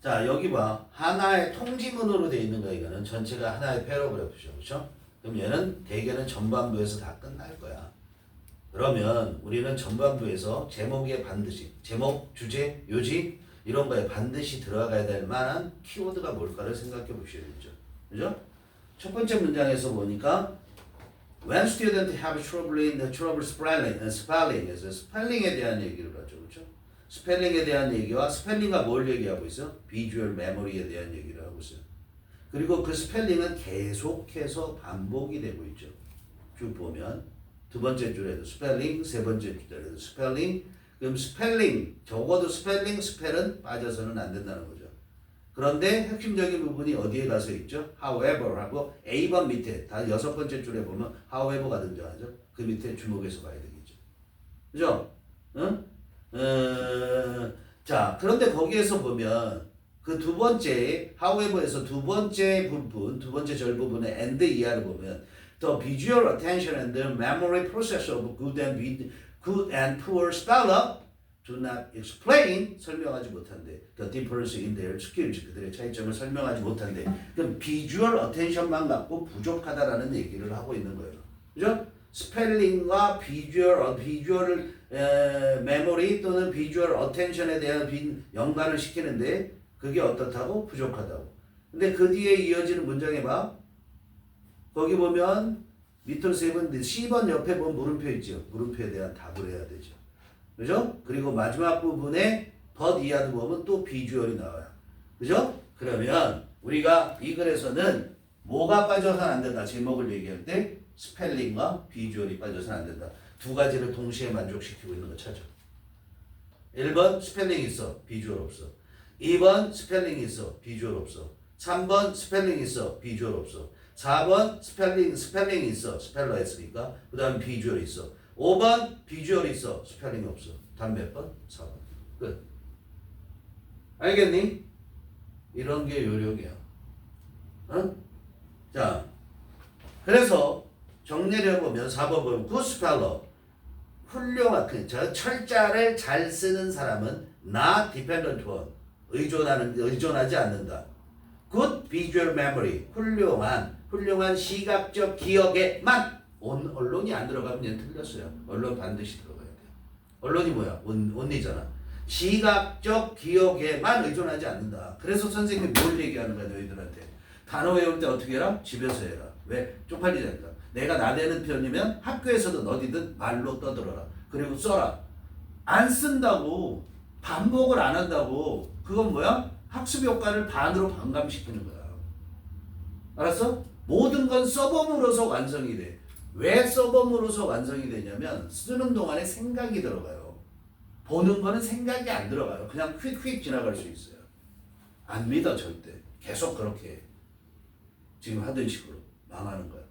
자, 여기 봐. 하나의 통지문으로 되어 있는 거 이거는 전체가 하나의 패러그래프죠. 그렇죠? 그럼 얘는 대개는 전반부에서 다 끝날 거야. 그러면 우리는 전반부에서 제목에 반드시 제목, 주제, 요지 이런 거에 반드시 들어가야 될 만한 키워드가 뭘까를 생각해 보셔야겠죠. 그죠? 첫 번째 문장에서 보니까 When students have trouble spelling에서 스펠링에 대한 얘기를 하죠. 그렇죠? 스펠링에 대한 얘기와 스펠링과 뭘 얘기하고 있어? 비주얼 메모리에 대한 얘기를 하고 있어요. 그리고 그 스펠링은 계속해서 반복이 되고 있죠. 쭉 보면 두 번째 줄에도 스펠링, 세 번째 줄에도 스펠링. 그럼 스펠링, 적어도 스펠링, 스펠은 빠져서는 안 된다는 거죠. 그런데 핵심적인 부분이 어디에 가서 있죠? However 하고 A번 밑에 다 여섯 번째 줄에 보면 However가 등장하죠. 그 밑에 주목해서 봐야 되겠죠. 그죠? 응? 자, 그런데 거기에서 보면 그 두 번째 however에서 두 번째 부분, 두 번째 절 부분의 and 이하를 보면 the visual attention and the memory process of good and poor speller do not explain 설명하지 못한대. The difference in their skills 그들의 차이점을 설명하지 못한대. 그럼 visual attention만 갖고 부족하다라는 얘기를 하고 있는 거예요. 그죠? 스펠링과 비주얼 메모리 또는 비주얼 어텐션에 대한 연관을 시키는데 그게 어떻다고? 부족하다고. 근데 그 뒤에 이어지는 문장에 봐. 거기 보면 밑으로 세 번, C번 옆에 보면 물음표 있죠. 물음표에 대한 답을 해야 되죠. 그죠? 그리고 마지막 부분에 but 이하도 보면 또 비주얼이 나와요. 그죠? 그러면 우리가 이 글에서는 뭐가 빠져서는 안 된다. 제목을 얘기할 때 스펠링과 비주얼이 빠져서는 안 된다. 두 가지를 동시에 만족시키고 있는 거 찾아. 1번 스펠링 있어. 비주얼 없어. 2번 스펠링 있어. 비주얼 없어. 3번 스펠링 있어. 비주얼 없어. 4번 스펠링 있어. 스펠러 했으니까. 그 다음 비주얼 있어. 5번 비주얼 있어. 스펠링 없어. 다음 몇 번? 4번. 끝. 알겠니? 이런 게 요령이야. 어? 자, 그래서 정리를 해보면 4번 보면 good speller 훌륭한 저 철자를 잘 쓰는 사람은 not dependent on 의존하지 않는다. good visual memory 훌륭한 시각적 기억에만 언론이 안 들어가면 얘는 틀렸어요. 언론 반드시 들어가야 돼요. 언론이 뭐야? only잖아. 시각적 기억에만 의존하지 않는다. 그래서 선생님이 뭘 얘기하는 거야 너희들한테? 단어 외울 때 어떻게 해라? 집에서 해라. 왜? 쪽팔리자니까. 내가 나대는 편이면 학교에서든 어디든 말로 떠들어라. 그리고 써라. 안 쓴다고 반복을 안 한다고 그건 뭐야? 학습 효과를 반으로 반감시키는 거야. 알았어? 모든 건 써봄으로서 완성이 돼. 왜 써봄으로서 완성이 되냐면 쓰는 동안에 생각이 들어가요. 보는 거는 생각이 안 들어가요. 그냥 휙휙 지나갈 수 있어요. 안 믿어 절대. 계속 그렇게 해. 지금 하던 식으로 망하는 거야.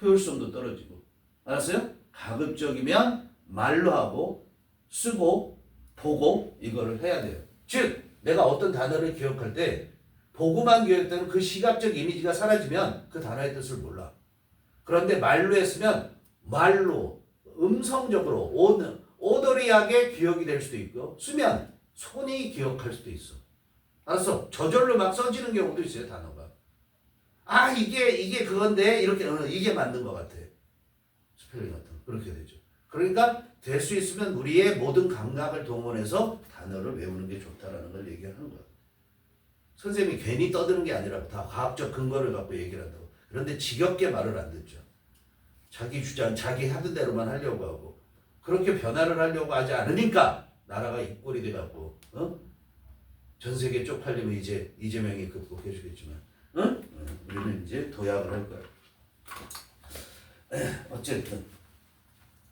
효율성도 떨어지고. 알았어요? 가급적이면 말로 하고 쓰고 보고 이거를 해야 돼요. 즉 내가 어떤 단어를 기억할 때 보고만 기억했다면 그 시각적 이미지가 사라지면 그 단어의 뜻을 몰라. 그런데 말로 했으면 말로 음성적으로 오더리하게 기억이 될 수도 있고 쓰면 손이 기억할 수도 있어. 알았어? 저절로 막 써지는 경우도 있어요. 단어가. 아 이게 그건데 이렇게 이게 맞는 것 같아. 스펠링 같은 거 그렇게 되죠. 그러니까 될 수 있으면 우리의 모든 감각을 동원해서 단어를 외우는 게 좋다라는 걸 얘기하는 거야. 선생님이 괜히 떠드는 게 아니라 다 과학적 근거를 갖고 얘기를 한다고. 그런데 지겹게 말을 안 듣죠. 자기 주장, 자기 하던 대로만 하려고 하고 그렇게 변화를 하려고 하지 않으니까 나라가 이 꼴이 돼갖고 전 세계 쪽팔리면 이제 이재명이 극복해 주겠지만 우리는 이제 도약을 할 거야. 어쨌든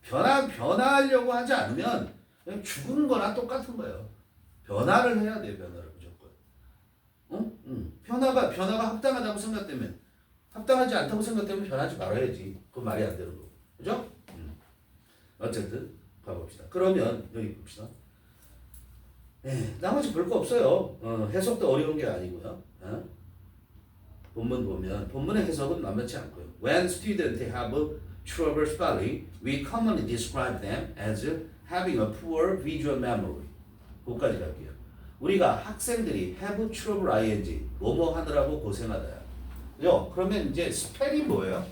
변화하려고 하지 않으면 그냥 죽은 거나 똑같은 거예요. 변화를 해야 돼. 변화를 무조건. 변화가 합당하다고 생각되면 합당하지 않다고 생각되면 변하지 말아야지. 그건 말이 안 되는 거고. 그죠? 어쨌든 가봅시다. 그러면 여기 봅시다. 나머지 볼 거 없어요. 해석도 어려운 게 아니고요. 본문 보면 본문의 해석은 만만치 않고요. When students have trouble spelling, we commonly describe them as having a poor visual memory. 거기까지 갈게요. 우리가 학생들이 have trouble ing 뭐뭐 하느라고 고생하다야. 요 그러면 이제 스펠이 뭐예요?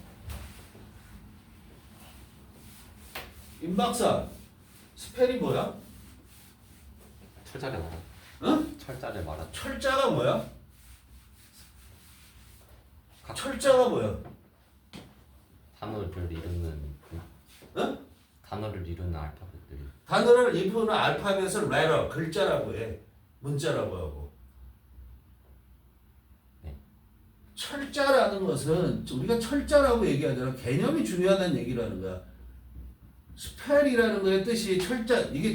임박사 스펠이 뭐야? 철자를 말하. 응? 철자를 말하. 철자가 뭐야? 철자가 뭐야? 단어를 이루는. 응? 단어를 이루는 알파벳들이. 단어를 이루는 알파벳을 letter 글자라고 해. 문자라고 하고. 네. 철자라는 것은 우리가 철자라고 얘기하잖아. 개념이 중요하다는 얘기를 하는 거야. 스펠이라는 거의 뜻이 철자, 이게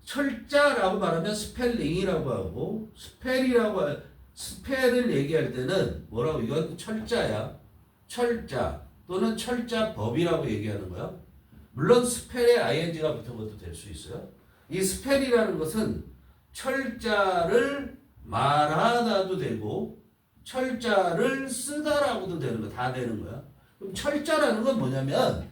철자라고 말하면 스펠링이라고 하고, 스펠을 얘기할 때는 뭐라고, 이건 철자야. 철자 또는 철자법이라고 얘기하는 거야. 물론 스펠에 ing가 붙은 것도 될 수 있어요. 이 스펠이라는 것은 철자를 말하다도 되고 철자를 쓰다라고도 되는 거, 다 되는 거야. 그럼 철자라는 건 뭐냐면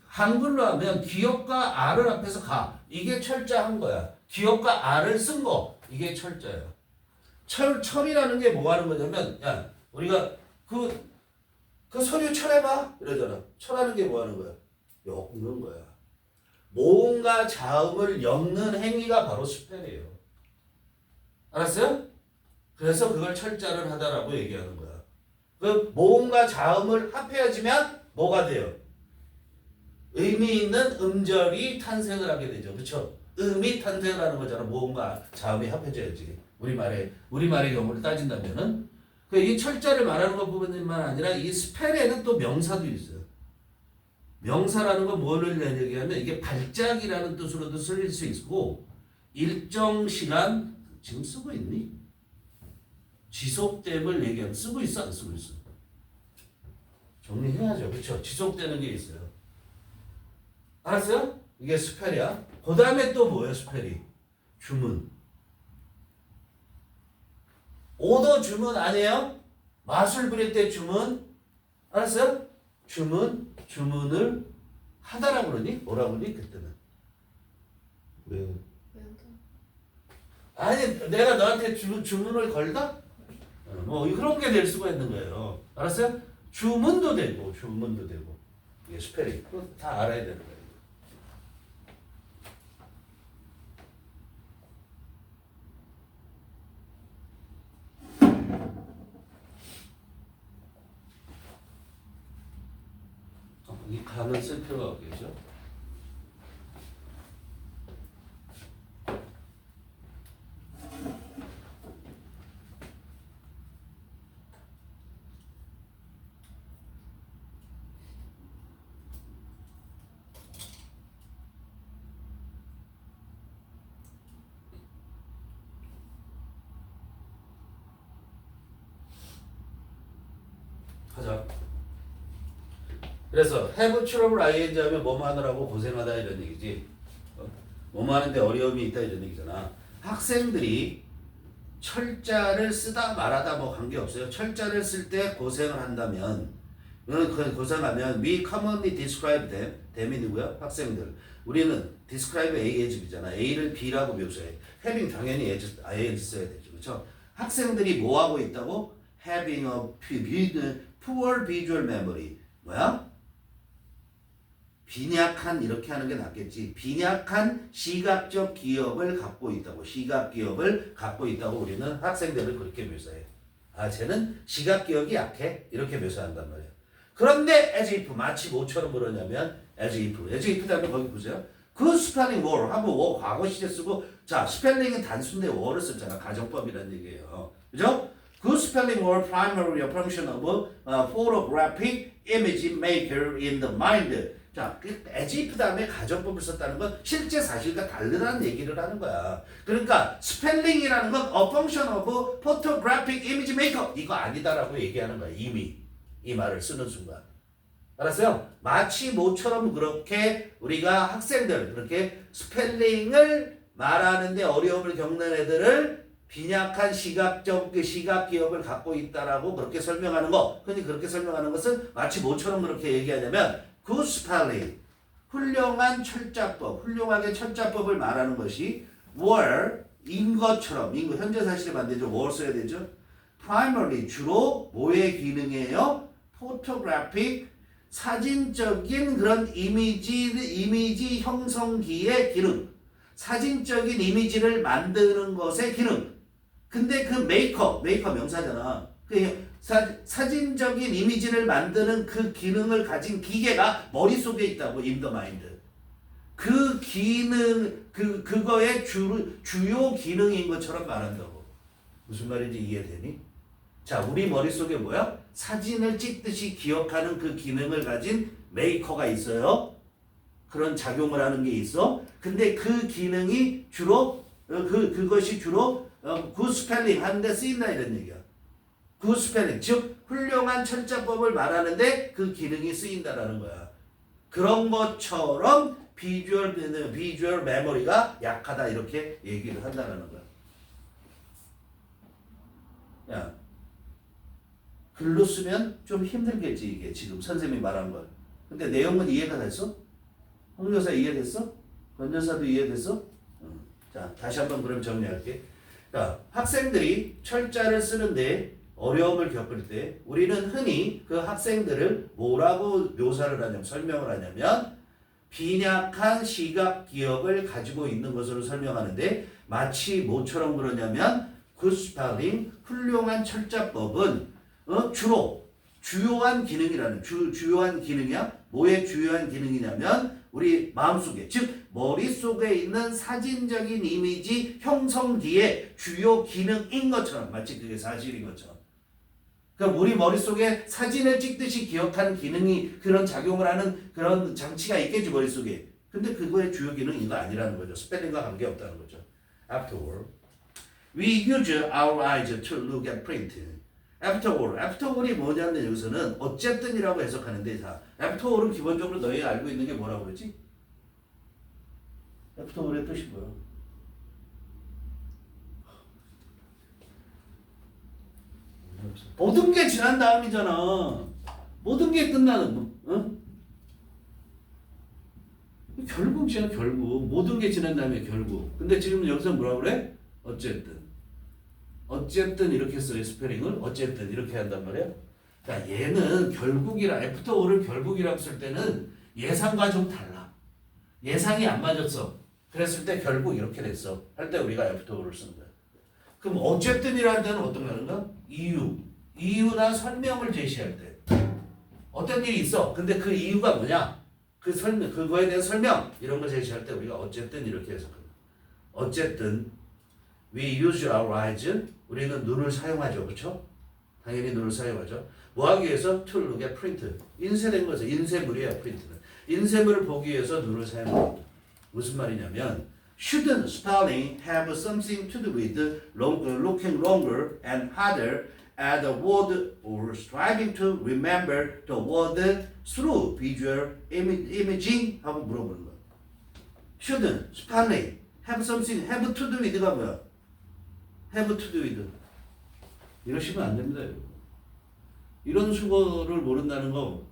한글로 하면 기역과 알을 앞에서 가. 이게 철자한 거야. 기역과 알을 쓴 거. 이게 철자야. 철이라는 게 뭐 하는 거냐면, 야, 우리가 그 서류 철해봐. 이러잖아. 철하는 게 뭐 하는 거야? 엮는 거야. 모음과 자음을 엮는 행위가 바로 스펠이에요. 알았어요? 그래서 그걸 철자를 하다라고 얘기하는 거야. 그 모음과 자음을 합해야지만 뭐가 돼요? 의미 있는 음절이 탄생을 하게 되죠. 그렇죠? 음이 탄생을 하는 거잖아. 모음과 자음이 합해져야지. 우리말의 경우를 따진다면은 이 철자를 말하는 것뿐만 아니라 이 스펠에는 또 명사도 있어요. 명사라는 건 뭐를 얘기하면 이게 발작이라는 뜻으로도 쓸릴 수 있고 일정 시간 지금 쓰고 있니? 지속됨을 얘기하면 쓰고 있어 안 쓰고 있어? 정리해야죠. 그렇죠? 지속되는 게 있어요. 알았어요? 이게 스펠이야. 그 다음에 또 뭐예요 스펠이? 주문. 오더 주문 아니에요? 마술 부릴 때 주문. 알았어요? 주문을 하다라고 그러니? 뭐라고 그러니? 그때는. 왜? 아니 내가 너한테 주문을 걸다? 뭐 그런 게 될 수가 있는 거예요. 알았어요? 주문도 되고 이게 스펠이 다 알아야 되는 거예요. 이 가는 쓸 필요가 없겠죠? 하자. 그래서 have trouble ing 하면 뭐뭐 하느라고 고생하다 이런 얘기지. 뭐뭐 하는데 어려움이 있다 이런 얘기잖아. 학생들이 철자를 쓰다 말하다 뭐 관계없어요. 철자를 쓸 때 고생을 한다면 고생하면 we commonly describe them. them이 누구야? 학생들. 우리는 describe A as B잖아. A를 B라고 묘사해. having 당연히 ing 써야 되죠. 그렇죠? 학생들이 뭐 하고 있다고? having a poor visual memory. 뭐야? 빈약한 이렇게 하는 게 낫겠지. 빈약한 시각적 기억을 갖고 있다고. 시각 기억을 갖고 있다고 우리는 학생들을 그렇게 묘사해. 아, 쟤는 시각 기억이 약해. 이렇게 묘사한단 말이야. 그런데 as if 마치 뭐처럼 그러냐면 as if 다음에 거기 보세요. 그 스펠링 were 하면 were 과거 시제 쓰고 자 스펠링은 단순데 were를 썼잖아. 가정법이라는 얘기예요. 그죠? 그 스펠링 were primarily a function of photographic image maker in the mind. 자, as if 다음에 가정법을 썼다는 건 실제 사실과 다르다는 얘기를 하는 거야. 그러니까 스펠링이라는 건 a function of photographic image maker 이거 아니다라고 얘기하는 거야. 이미 이 말을 쓰는 순간. 알았어요? 마치 모처럼 그렇게 우리가 학생들 그렇게 스펠링을 말하는데 어려움을 겪는 애들을 빈약한 시각 기억을 갖고 있다라고 그렇게 설명하는 거. 근데 그렇게 설명하는 것은 마치 모처럼 그렇게 얘기하냐면 good spelling, 훌륭하게 철자법을 말하는 것이 were 인 것처럼 인 거 현재 사실이 반대죠. were 써야 되죠. primarily 주로 뭐의 기능이에요? photographic 사진적인 그런 이미지 형성기의 기능. 사진적인 이미지를 만드는 것의 기능. 근데 그 메이커 명사잖아. 그 사진적인 이미지를 만드는 그 기능을 가진 기계가 머릿속에 있다고 in the mind. 그 기능 그거의 주요 기능인 것처럼 말한다고. 무슨 말인지 이해되니? 자, 우리 머릿속에 뭐야? 사진을 찍듯이 기억하는 그 기능을 가진 메이커가 있어요. 그런 작용을 하는 게 있어. 근데 그 기능이 주로 그것이 주로 굿 스펠링 하는데 쓰인다 이런 얘기야. 굿 스펠링 즉 훌륭한 철자법을 말하는데 그 기능이 쓰인다라는 거야. 그런 것처럼 비주얼 메모리가 약하다 이렇게 얘기를 한다는 거야. 야, 글로 쓰면 좀 힘들겠지 이게 지금 선생님이 말한 걸. 근데 내용은 이해가 됐어? 홍 여사 이해됐어? 권 여사도 이해됐어? 자, 다시 한번 그럼 정리할게. 자, 학생들이 철자를 쓰는데 어려움을 겪을 때 우리는 흔히 그 학생들을 뭐라고 묘사를 하냐면 설명을 하냐면 빈약한 시각 기억을 가지고 있는 것으로 설명하는데 마치 뭐처럼 그러냐면 good spelling 훌륭한 철자법은 주로 주요한 기능이라는 주요한 기능이야. 뭐의 주요한 기능이냐면 우리 마음속에 즉 머릿속에 있는 사진적인 이미지 형성기의 주요 기능인 것처럼 마치 그게 사실인 것처럼. 그러니까 우리 머릿속에 사진을 찍듯이 기억하는 기능이 그런 작용을 하는 그런 장치가 있겠지 머릿속에. 근데 그거의 주요 기능이 이거 아니라는 거죠. 스펠링과 관계없다는 거죠. Afterward, we use our eyes to look at print. Afterward이 뭐냐면 여기서는 어쨌든이라고 해석하는데 자, afterward은 기본적으로 너희 알고 있는 게 뭐라고 그러지? afterward의 뜻이 뭐야? 모든 게 지난 다음이잖아. 모든 게 끝나는 결국이야 결국. 모든 게 지난 다음에 결국. 근데 지금 여기서 뭐라 그래? 어쨌든 이렇게 써요. 스페링을 어쨌든 이렇게 한단 말이야. 그러니까 얘는 결국이라 애프터월을 결국이라고 쓸 때는 예상과 좀 달라. 예상이 안 맞았어. 그랬을 때 결국 이렇게 됐어. 할 때 우리가 애프터월을 쓰는 거야. 그럼 어쨌든이라는 데는 어떤 거는가? 이유나 설명을 제시할 때 어떤 일이 있어. 근데 그 이유가 뭐냐? 그거에 대한 설명 이런 거 제시할 때 우리가 어쨌든 이렇게 해석합니다. 어쨌든 we use our eyes 우리는 눈을 사용하죠. 그렇죠? 당연히 눈을 사용하죠. 뭐 하기 위해서? to look at print. 인쇄된 거죠. 인쇄물이에요. 프린트는. 인쇄물을 보기 위해서 눈을 사용합니다. 무슨 말이냐면 shouldn't spelling have something to do with looking longer and harder at a word or striving to remember the word through visual imaging? 하고 물어보는 거야. shouldn't spelling have something have to do with가 뭐야? have to do with. 이러시면 안 됩니다. 이런 수거를 모른다는 거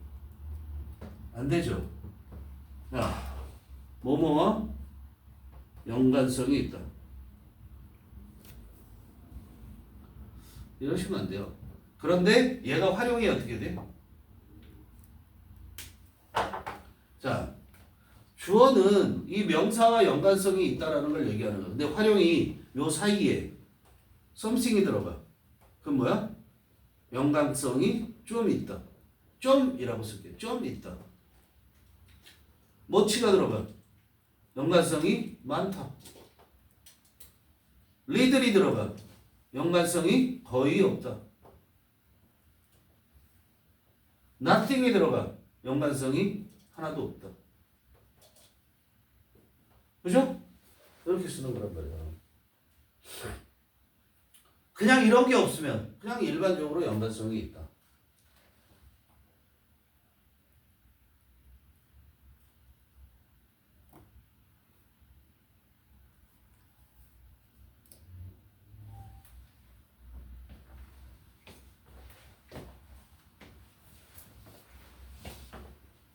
안 되죠. 자, 뭐뭐와 연관성이 있다. 이러시면 안 돼요. 그런데 얘가 활용이 어떻게 돼? 자, 주어는 이 명사와 연관성이 있다라는 걸 얘기하는 거야. 근데 활용이 요 사이에 something이 들어가. 그럼 뭐야? 연관성이 좀 있다. 좀이라고 쓸게. 좀 있다. much가 들어가. 연관성이 많다. little이 들어가. 연관성이 거의 없다. nothing이 들어가. 연관성이 하나도 없다. 그죠? 이렇게 쓰는 거란 말이야. 그냥 이런 게 없으면 그냥 일반적으로 연관성이 있다.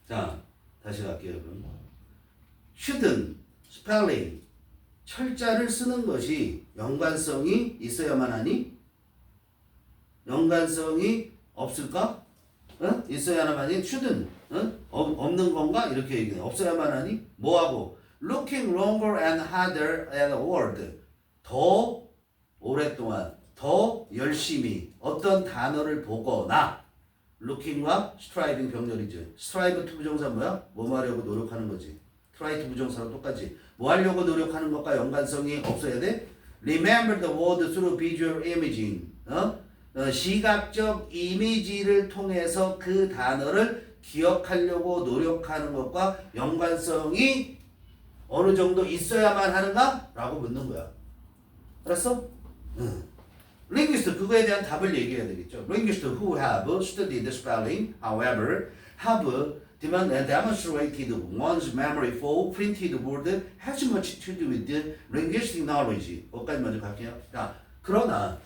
자, 다시 갈게요. shouldn't spelling 철자를 쓰는 것이 연관성이 있어야만 하니? 연관성이 없을까? 있어야만 하니? shouldn't. 없는 건가? 이렇게 얘기해. 없어야만 하니? 뭐하고? looking longer and harder at a word. 더 오랫동안, 더 열심히 어떤 단어를 보거나 looking과 striving 병렬이죠. strive to 부정사 뭐야? 뭐 하려고 노력하는 거지. try to 부정사랑 똑같지. 뭐 하려고 노력하는 것과 연관성이 없어야 돼? remember the word through visual imaging. 시각적 이미지를 통해서 그 단어를 기억하려고 노력하는 것과 연관성이 어느 정도 있어야만 하는가? 라고 묻는 거야. 알았어? linguist 그거에 대한 답을 얘기해야 되겠죠. linguist who have studied spelling, however, have demonstrated one's memory for printed word has much to do with the linguistic knowledge. 거기까지 먼저 갈게요. 자, 그러나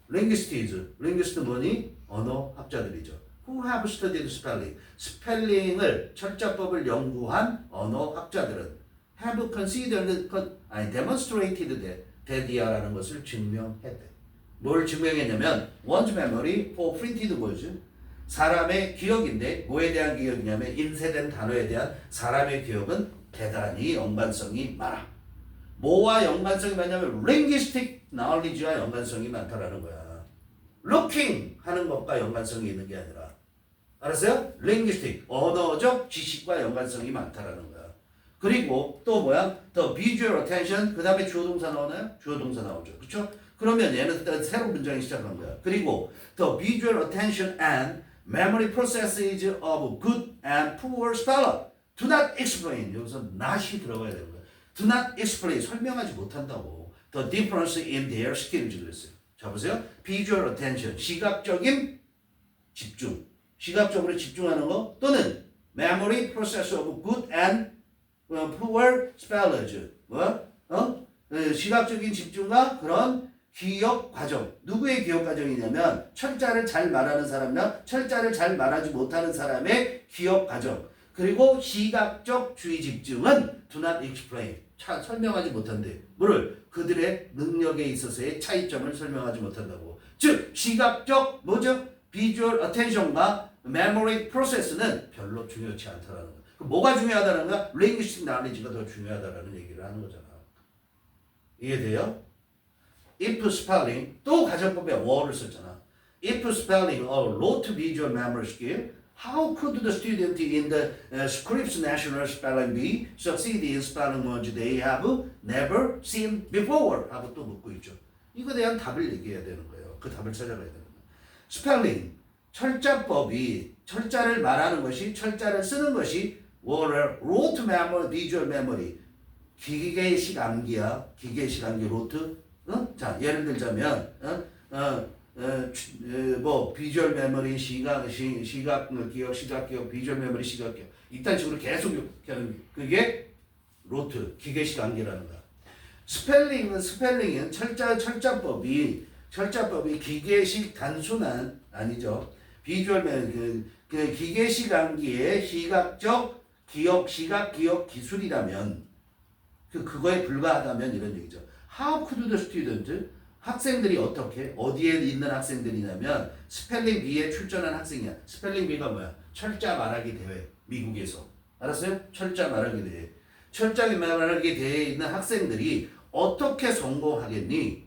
linguist 뭐니? 언어 학자들이죠. who have studied spelling. 스펠링을 철자법을 연구한 언어 학자들은 have considered demonstrated that이라는 것을 증명했대. 뭘 증명했냐면 one's memory for printed words. 사람의 기억인데 뭐에 대한 기억이냐면 인쇄된 단어에 대한 사람의 기억은 대단히 연관성이 많아. 뭐와 연관성이 많냐면 linguistic knowledge와 연관성이 많다라는 거야. looking 하는 것과 연관성이 있는 게 아니라. 알았어요? linguistic 언어적 지식과 연관성이 많다라는 거야. 그리고 또 뭐야? the visual attention 그 다음에 주어 동사 나오나요? 주어 동사 나오죠. 그렇죠? 그러면 얘는 새로운 문장이 시작한 거야. 그리고 the visual attention and memory processes of good and poor speller do not explain. 여기서 not이 들어가야 되는 거야. do not explain. 설명하지 못한다고. the difference in their skills 그랬어요. 자 보세요. visual attention. 시각적인 집중. 시각적으로 집중하는 거 또는 memory process of good and poor spellers. 시각적인 집중과 그런 기억 과정. 누구의 기억 과정이냐면 철자를 잘 말하는 사람이나 철자를 잘 말하지 못하는 사람의 기억 과정. 그리고 시각적 주의 집중은 do not explain. 설명하지 못한대. 뭐를? 그들의 능력에 있어서의 차이점을 설명하지 못한다고. 즉 시각적 뭐죠? visual attention과 memory process는 별로 중요치 않다라는 거야. 뭐가 중요하다는 거야? linguistic knowledge가 더 중요하다라는 얘기를 하는 거잖아. 이해돼요? if spelling 또 가정법에 word를 썼잖아. if spelling or wrote visual memory skill, how could the student in the Scripps National Spelling Bee succeed in spelling words they have never seen before? 하고 또 묻고 있죠. 이거에 대한 답을 얘기해야 되는 거예요. 그 답을 찾아가야 되는 거예요. 스펠링 철자법이 철자를 말하는 것이 철자를 쓰는 것이 rote memory, visual memory 기계식 암기야. 기계식 암기 rote. 자 예를 들자면 뭐 비주얼 메모리 시각 기억 시각 기억 비주얼 메모리 시각 기억 이딴 식으로 계속 하는 그게 로트 기계식 암기라는 거야. 스펠링은 철자법이 기계식 단순한 아니죠. 비주얼 메모리 그 기계식 암기의 시각적 기억 시각 기억 기술이라면 그거에 불과하다면 이런 얘기죠. How could the student 학생들이 어떻게 어디에 있는 학생들이냐면 스펠링 B에 출전한 학생이야. 스펠링 B가 뭐야? 철자 말하기 대회 미국에서 알았어요? 철자 말하기 대회. 철자 말하기 대회에 있는 학생들이 어떻게 성공하겠니?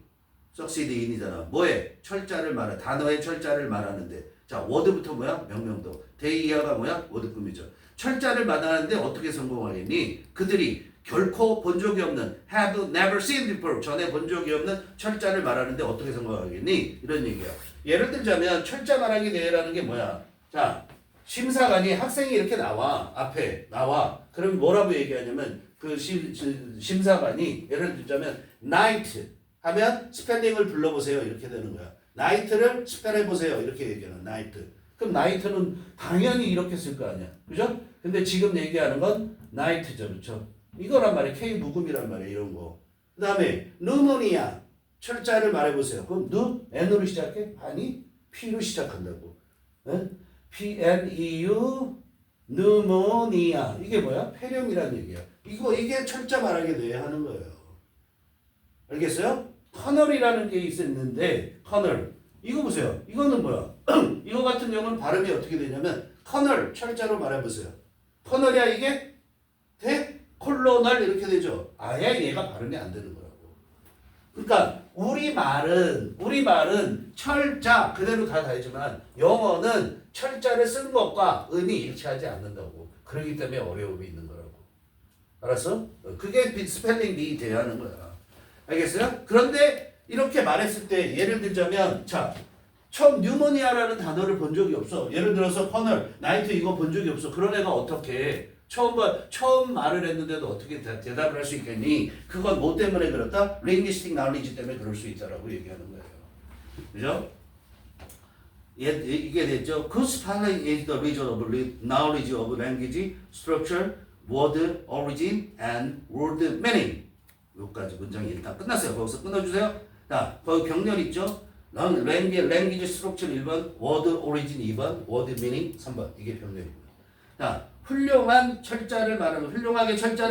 succeed in이잖아. 뭐에? 철자를 말하 단어의 철자를 말하는데 자 워드부터 뭐야? 명령도. 대이하가 뭐야? 워드금이죠. 철자를 말하는데 어떻게 성공하겠니? 그들이 결코 본 적이 없는 have never seen before 전에 본 적이 없는 철자를 말하는데 어떻게 생각하겠니? 이런 얘기야. 예를 들자면 철자 말하기 대회라는 게 뭐야? 자 심사관이 학생이 이렇게 나와 앞에 나와 그럼 뭐라고 얘기하냐면 그 심사관이 예를 들자면 night 하면 스펠링을 불러보세요 이렇게 되는 거야. night를 스펠해보세요 이렇게 얘기하는 night. 그럼 night는 당연히 이렇게 쓸 거 아니야. 그죠? 근데 지금 얘기하는 건 night죠. 그렇죠? 이거란 말이야. K 묵음이란 말이야. 이런 거. 그 다음에 pneumonia 철자를 말해보세요. 그럼 N으로 시작해? 아니 P로 시작한다고. P-N-E-U pneumonia 이게 뭐야? 폐렴이란 얘기야. 이게 철자 말하게 돼야 하는 거예요. 알겠어요? 커널이라는 게 있었는데 커널 이거 보세요. 이거는 뭐야? 이거 같은 경우는 발음이 어떻게 되냐면 커널 철자로 말해보세요. 커널이야 이게? 대? 콜로널 이렇게 되죠. 아예 얘가 발음이 안 되는 거라고. 그러니까 우리말은 철자 그대로 다 다르지만 영어는 철자를 쓴 것과 음이 일치하지 않는다고. 그렇기 때문에 어려움이 있는 거라고. 알았어? 그게 스펠링 비 대하는 거야. 알겠어요? 그런데 이렇게 말했을 때 예를 들자면 자 처음 뉴모니아라는 단어를 본 적이 없어. 예를 들어서 커널, 나이트 이거 본 적이 없어. 그런 애가 어떻게 처음 말을 했는데도 어떻게 대답을 할 수 있겠니? 그건 뭐 때문에 그렇다? 링귀스틱 나울리지 때문에 그럴 수 있다라고 얘기하는 거예요. 그죠? 이게 됐죠. Good spelling is the result of knowledge of language, structure, word origin, and word meaning. 여기까지 문장이 일단 끝났어요. 거기서 끊어주세요. 자, 거기 병렬 있죠? language structure 1번, word origin 2번, word meaning 3번. 이게 병렬이고요. 자, 훌륭하게 철자를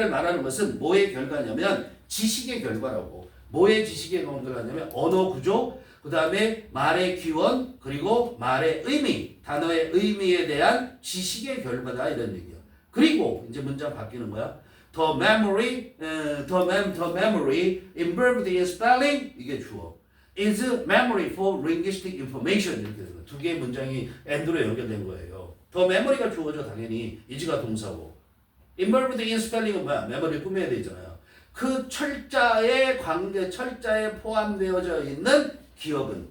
말하는 것은 뭐의 결과냐면 지식의 결과라고. 뭐의 지식의 결과냐면 언어 구조, 그 다음에 말의 기원, 그리고 말의 의미, 단어의 의미에 대한 지식의 결과다 이런 얘기야. 그리고 이제 문장 바뀌는 거야. The memory involved in spelling 이게 주어. is memory for linguistic information 이렇게 되는 거야. 두 개의 문장이 and로 연결된 거예요. 더 메모리가 주어져 당연히 is가 동사고. involved in spelling은 뭐야? 메모리를 꾸며야 되잖아요. 그 철자에 포함되어져 있는 기억은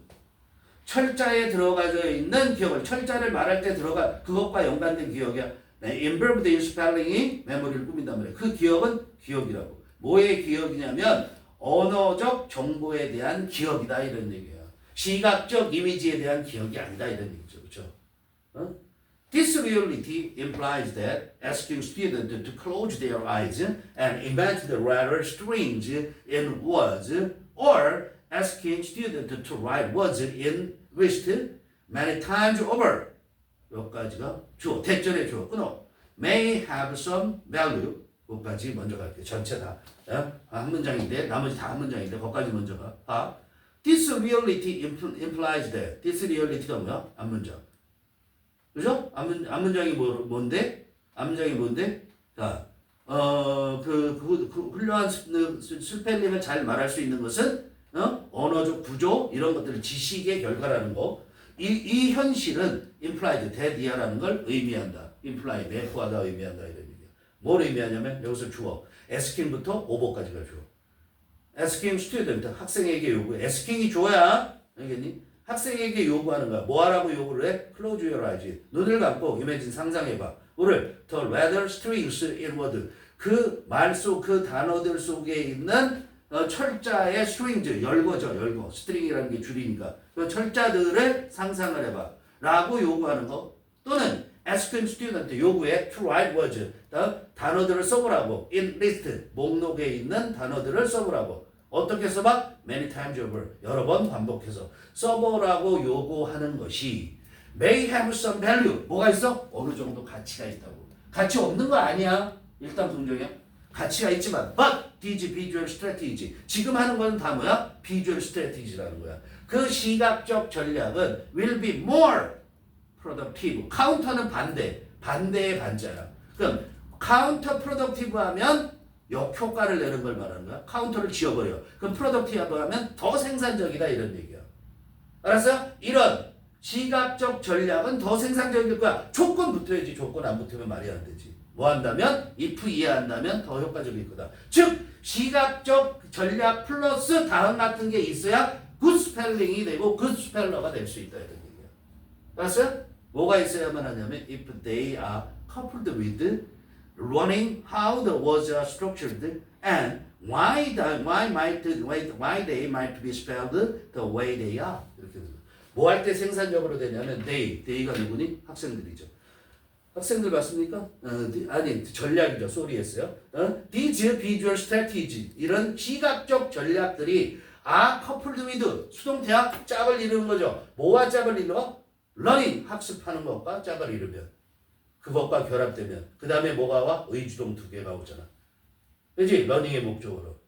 철자에 들어가져 있는 기억을 철자를 말할 때 그것과 연관된 기억이야. involved in spelling이 메모리를 꾸민단 말이야. 그 기억은 기억이라고. 뭐의 기억이냐면 언어적 정보에 대한 기억이다 이런 얘기야. 시각적 이미지에 대한 기억이 아니다 이런 얘기죠. 그렇죠? 어? This reality implies that asking students to close their eyes and imagine the letter strings in words, or asking students to write words in list many times over. 여기까지가 주어, 대절의 주어 끊어. May have some value. 여기까지 먼저 갈게요. 전체 다. 한 문장인데 나머지 다 한 문장인데 거기까지 먼저 가. This reality implies that. This reality가 뭐야? 앞문장. 그죠? 앞문장이 뭔데? 앞문장이 뭔데? 자, 훌륭한 스펠링을 잘 말할 수 있는 것은, 언어적 구조, 이런 것들을 지식의 결과라는 거. 이 현실은 implied, 대디하라는 걸 의미한다. imply, 내포하다 의미한다. 이런 얘기야. 뭘 의미하냐면, 여기서 주어. asking부터 오버까지가 주어. asking student, 학생에게 요구해. asking이 주어야. 알겠니? 학생에게 요구하는 거야. 뭐 하라고 요구를 해? Close your eyes. 눈을 감고 imagine 상상해봐. 뭐를? The letter strings in word. 그 단어들 속에 있는 철자의 strings, 열거죠. string이라는 게 줄이니까. 그 철자들을 상상을 해봐. 라고 요구하는 거. 또는 asking student 요구해 to write words. 단어들을 써보라고. in list. 목록에 있는 단어들을 써보라고. 어떻게 써봐? Many times over. 여러 번 반복해서 써보라고 요구하는 것이 may have some value. 뭐가 있어? 어느 정도 가치가 있다고. 가치 없는 거 아니야. 일단 긍정이야. 가치가 있지만 but these visual strategy. 지금 하는 건 다 뭐야? visual strategy라는 거야. 그 시각적 전략은 will be more productive. 카운터는 반대의 반자야. 그럼 counter productive 하면 역효과를 내는 걸 말하는 거야. 카운터를 지워버려. 그럼 프로덕티브 하면 더 생산적이다 이런 얘기야. 알았어요? 이런 시각적 전략은 더 생산적일 거야. 조건 붙어야지. 조건 안 붙으면 말이 안 되지. 뭐 한다면? if 이해한다면 더 효과적일 거다. 즉 시각적 전략 플러스 다음 같은 게 있어야 굿 스펠링이 되고 굿 스펠러가 될 수 있다 이런 얘기야. 알았어요? 뭐가 있어야만 하냐면 if they are coupled with learning how the words are structured and why they might be spelled the way they are. 이렇게 뭐 할 때 생산적으로 되냐면 they가 누구니? 학생들이죠. 학생들 맞습니까? 아니 전략이죠. 소리했어요. These visual strategies 이런 시각적 전략들이 are coupled with 수동태와 짝을 이루는 거죠. 뭐와 짝을 이루어? learning 학습하는 것과 짝을 이루면 그것과 결합되면 그 다음에 뭐가 와? 의주동 두 개가 오잖아. 그렇지? 러닝의 목적으로.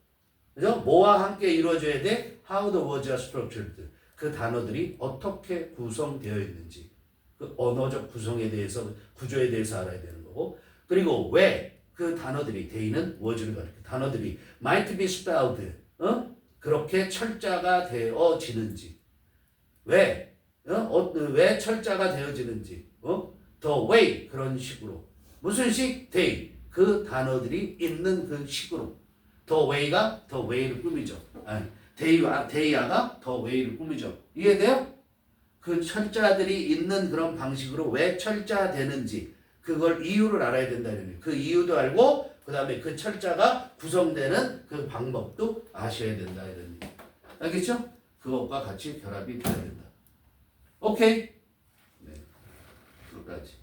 그죠? 뭐와 함께 이루어져야 돼? How the words are structured. 그 단어들이 어떻게 구성되어 있는지, 그 언어적 구성에 대해서, 구조에 대해서 알아야 되는 거고, 그리고 왜 그 단어들이, they는 words를 가리켜, 단어들이 might be spelled, 그렇게 철자가 되어지는지, 왜 철자가 되어지는지, the way, 그런 식으로. 무슨 식? they. 그 단어들이 있는 그 식으로. the way가 the way를 꾸미죠. 아니, they가 the way를 꾸미죠. 이해돼요? 그 철자들이 있는 그런 방식으로 왜 철자되는지, 그걸 이유를 알아야 된다 이런 거예요. 그 이유도 알고, 그 다음에 그 철자가 구성되는 그 방법도 아셔야 된다 이런 얘기. 알겠죠? 그것과 같이 결합이 돼야 된다. 오케이? 네. 끝까지.